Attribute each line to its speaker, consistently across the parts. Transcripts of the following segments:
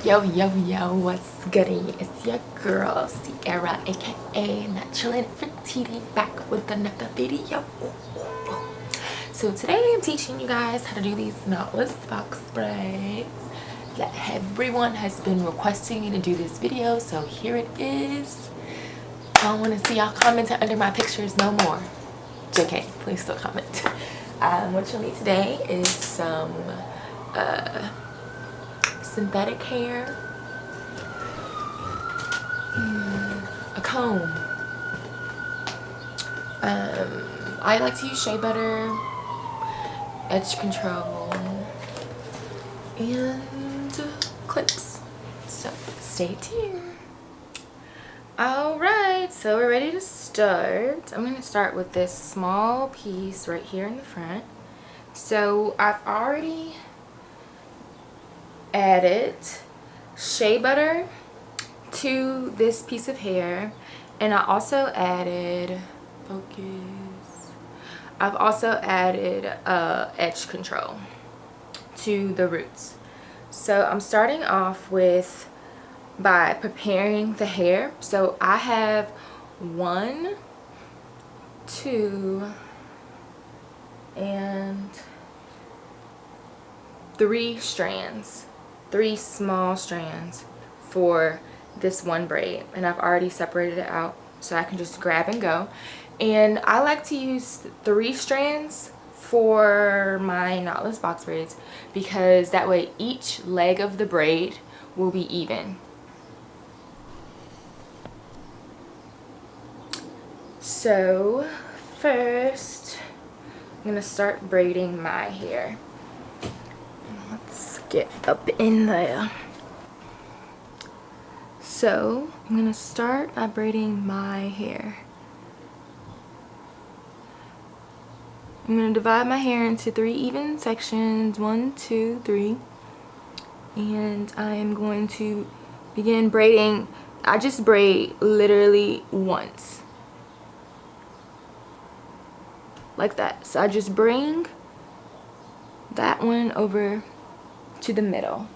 Speaker 1: Yo, yo, yo, what's goody? It's your girl, Sierra, aka Not Chillin' Fertility, back with another video. So today I'm teaching you guys how to do these knotless box braids that everyone has been requesting me to do this video, so here it is. I don't want to see y'all commenting under my pictures no more. JK, please still comment. What you'll need today is some synthetic hair, a comb. I like to use shea butter, edge control, and clips. So stay tuned. Alright, so we're ready to start. I'm going to start with this small piece right here in the front. So I've already added shea butter to this piece of hair, and I also added I've also added edge control to the roots. So I'm starting off by preparing the hair. So I have 1, 2, and 3 strands. 3 small strands for this one braid, and I've already separated it out so I can just grab and go. And I like to use 3 strands for my knotless box braids because that way each leg of the braid will be even. So first I'm gonna start braiding my hair. Let's get up in there. So I'm gonna start by braiding my hair. I'm gonna divide my hair into 3 even sections, 1, 2, 3, and I am going to begin braiding. I just braid literally once, like that. So I just bring that one over to the middle.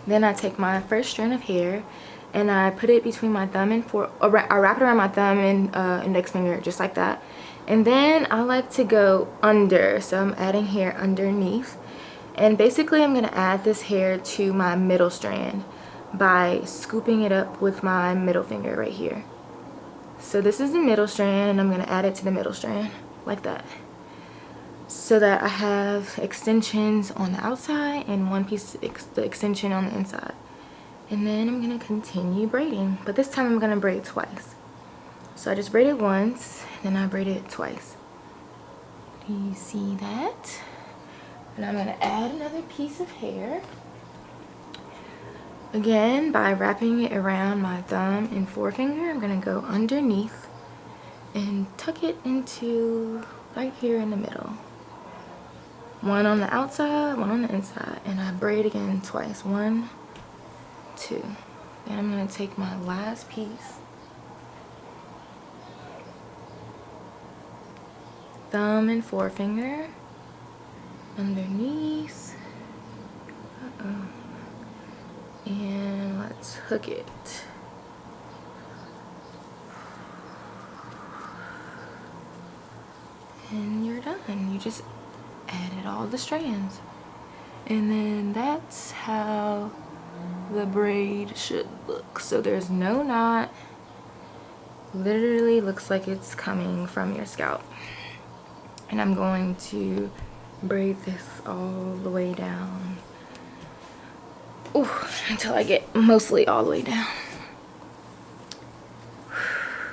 Speaker 1: Then I take my first strand of hair and I put it between my thumb and I wrap it around my thumb and index finger, just like that. And then I like to go under, so I'm adding hair underneath. And basically I'm gonna add this hair to my middle strand by scooping it up with my middle finger right here. So this is the middle strand, and I'm gonna add it to the middle strand, like that. So that I have extensions on the outside and one piece the extension on the inside. And then I'm gonna continue braiding, but this time I'm gonna braid twice. So I just braided once, then I braided twice. Do you see that? And I'm gonna add another piece of hair. Again, by wrapping it around my thumb and forefinger, I'm gonna go underneath and tuck it into right here in the middle. One on the outside, one on the inside, and I braid again twice. 1, 2. Then I'm gonna take my last piece, thumb and forefinger underneath, and let's hook it. And you're done. You just added all the strands, and then that's how the braid should look. So there's no knot, literally looks like it's coming from your scalp. And I'm going to braid this all the way down. Ooh, until I get mostly all the way down.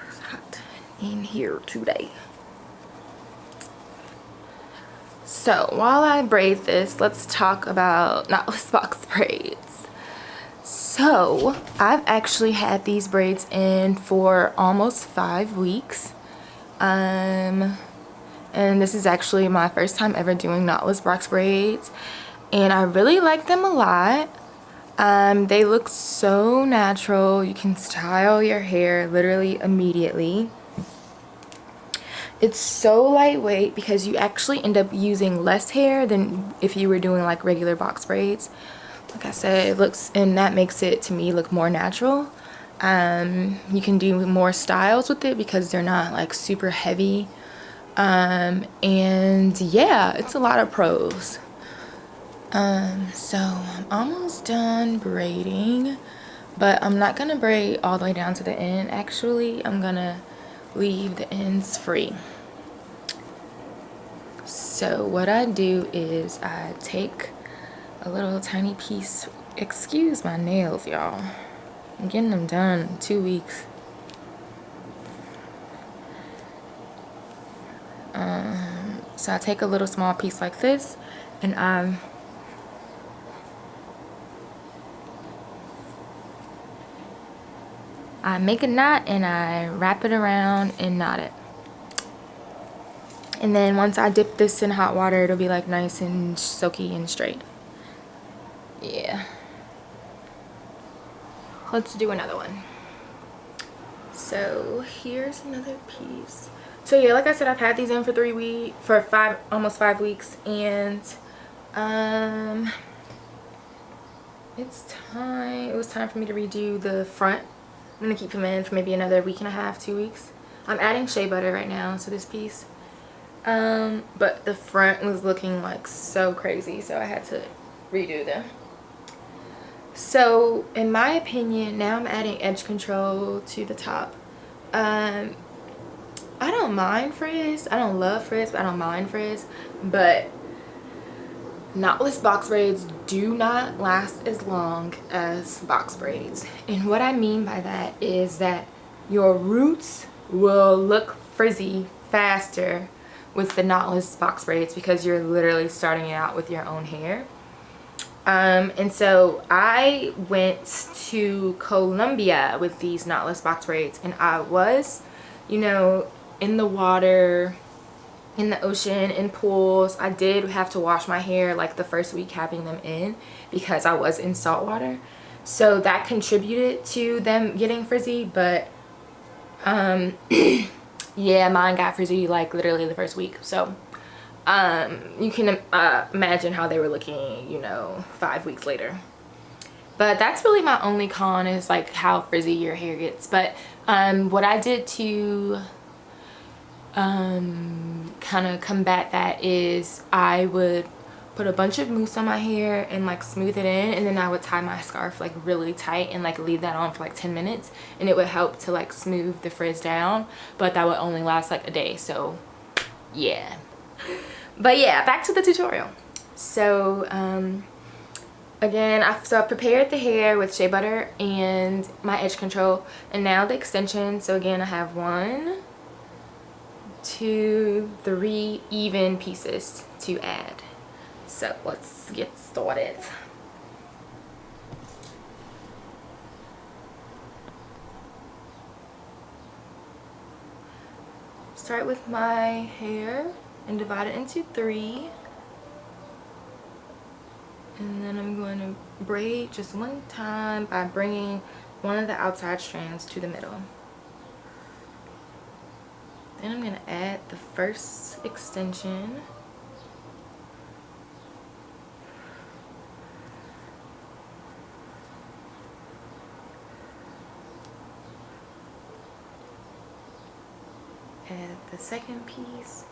Speaker 1: It's hot in here today. So while I braid this, let's talk about knotless box braids. So I've actually had these braids in for almost 5 weeks. And this is actually my first time ever doing knotless box braids, and I really like them a lot. They look so natural. You can style your hair literally immediately. it's so lightweight because you actually end up using less hair than if you were doing like regular box braids. Like I said, it looks, and that makes it to me look more natural. You can do more styles with it because they're not like super heavy. And yeah, it's a lot of pros. So I'm almost done braiding, but I'm not gonna braid all the way down to the end. Actually, I'm gonna leave the ends free. So what I do is I take a little tiny piece, excuse my nails, y'all. I'm getting them done in 2 weeks. So I take a little small piece like this, and I make a knot and I wrap it around and knot it. And then once I dip this in hot water, it'll be like nice and soaky and straight. Yeah. Let's do another one. So here's another piece. So yeah, like I said, I've had these in for almost 5 weeks, and it was time for me to redo the front. I'm gonna keep them in for maybe another week and a half, 2 weeks. I'm adding shea butter right now to this piece. But the front was looking like so crazy, so I had to redo them. So in my opinion, now I'm adding edge control to the top. I don't mind frizz. I don't love frizz, but I don't mind frizz. But knotless box braids do not last as long as box braids. And what I mean by that is that your roots will look frizzy faster with the knotless box braids because you're literally starting out with your own hair. And so I went to Colombia with these knotless box braids, and I was, you know, in the water, in the ocean, in pools. I did have to wash my hair like the first week having them in because I was in salt water. So that contributed to them getting frizzy, but yeah, mine got frizzy like literally the first week. So you can imagine how they were looking, you know, 5 weeks later. But that's really my only con, is like how frizzy your hair gets. But what I did to kind of combat that is I would put a bunch of mousse on my hair and like smooth it in, and then I would tie my scarf like really tight and like leave that on for like 10 minutes, and it would help to like smooth the frizz down, but that would only last like a day. So yeah. But yeah, back to the tutorial. So again, I've prepared the hair with shea butter and my edge control, and now the extension. So again, I have 1, 2, 3 even pieces to add. So let's get started. Start with my hair and divide it into 3. And then I'm going to braid just one time by bringing one of the outside strands to the middle. Then I'm going to add the first extension. Add the second piece.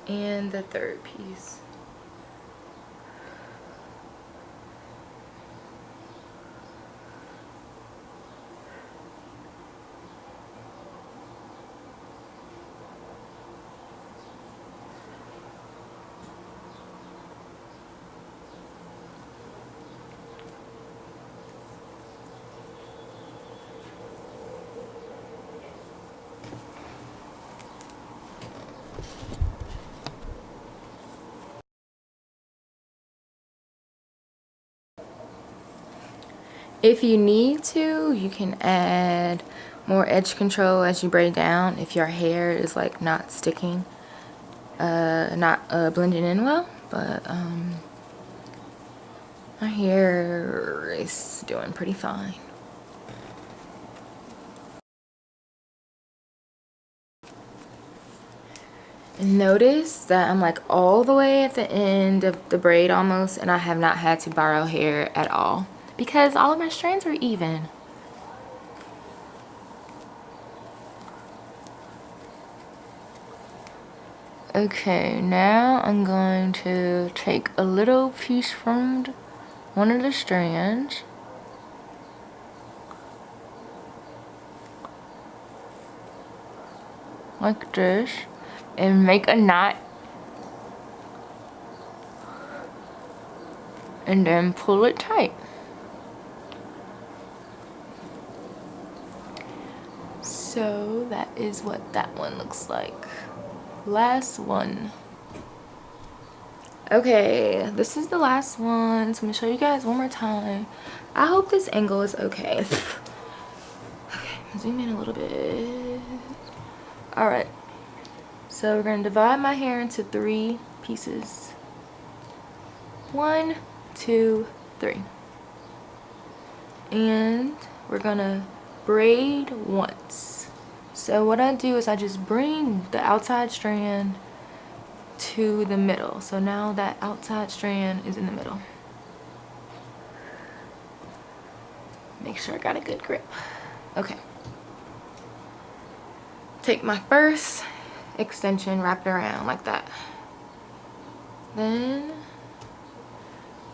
Speaker 1: And the third piece. If you need to, you can add more edge control as you braid down if your hair is like not sticking, not blending in well. But I My hair is doing pretty fine. And notice that I'm like all the way at the end of the braid almost, and I have not had to borrow hair at all because all of my strands are even. Okay, now I'm going to take a little piece from one of the strands, like this, and make a knot, and then pull it tight. So that is what that one looks like. Last one. Okay, this is the last one, so I'm gonna show you guys one more time. I hope this angle is okay. Okay, zoom in a little bit. All right, so we're gonna divide my hair into 3 pieces. 1, 2, 3. And we're gonna braid once. So what I do is I just bring the outside strand to the middle. So now that outside strand is in the middle. Make sure I got a good grip. Okay. Take my first extension, wrap it around like that. Then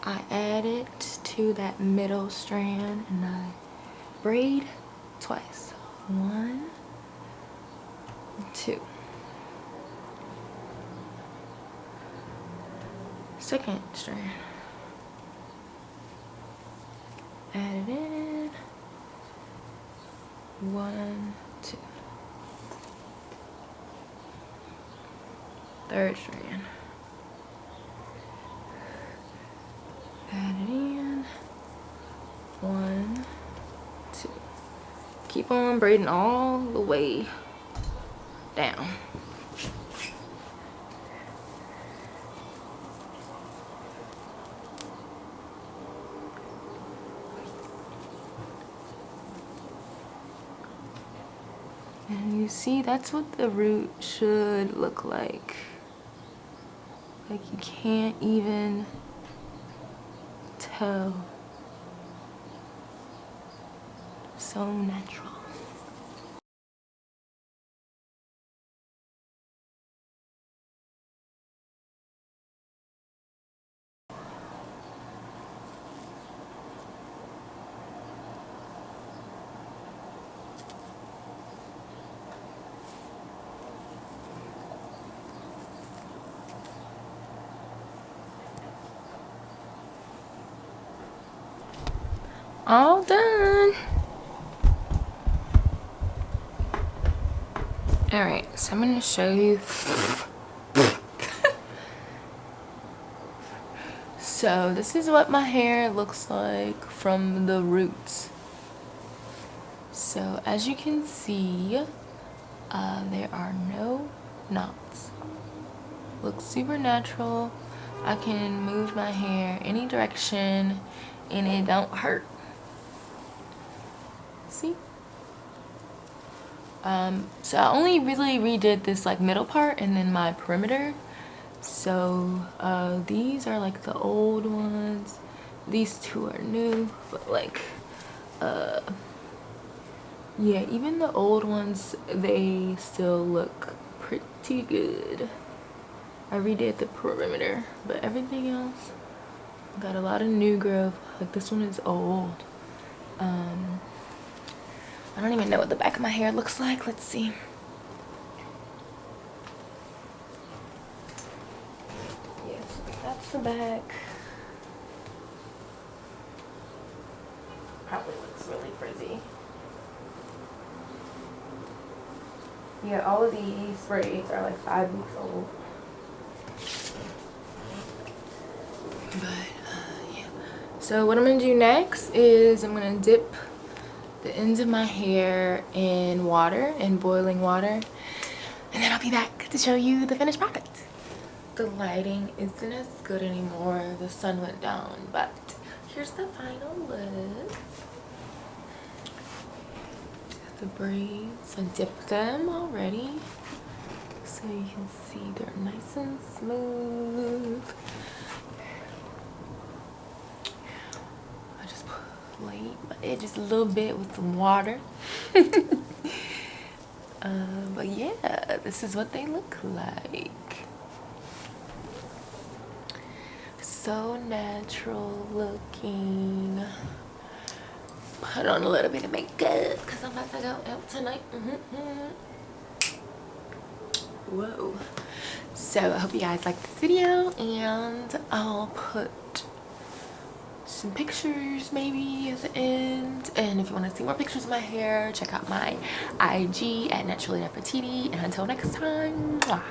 Speaker 1: I add it to that middle strand and I braid twice. 1, 2. Second strand. Add it in. 1, 2. Third strand. Add it in. 1, 2. Keep on braiding all the way down. And you see, that's what the root should look like. Like you can't even tell. So natural. All done. All right, so I'm gonna show you. So this is what my hair looks like from the roots. So as you can see, there are no knots. Looks super natural. I can move my hair any direction and it don't hurt. See? So I only really redid this like middle part and then my perimeter. So these are like the old ones. These 2 are new, but like yeah, even the old ones, they still look pretty good. I redid the perimeter, but everything else got a lot of new growth. Like this one is old. I don't even know what the back of my hair looks like. Let's see. Yes, that's the back. Probably looks really frizzy. Yeah, all of these braids are like 5 weeks old. But yeah. So what I'm gonna do next is I'm gonna dip the ends of my hair in water, in boiling water, and then I'll be back to show you the finished product. The lighting isn't as good anymore. The sun went down, but here's the final look. The braids, I dipped them already, so you can see they're nice and smooth. I just played my edges a little bit with some water. But yeah, this is what they look like. So natural looking. Put on a little bit of makeup because I'm about to go out tonight. Whoa. So I hope you guys like this video, and I'll put some pictures maybe at the end. And if you want to see more pictures of my hair, check out my IG at naturallynefertiti. And until next time, mwah.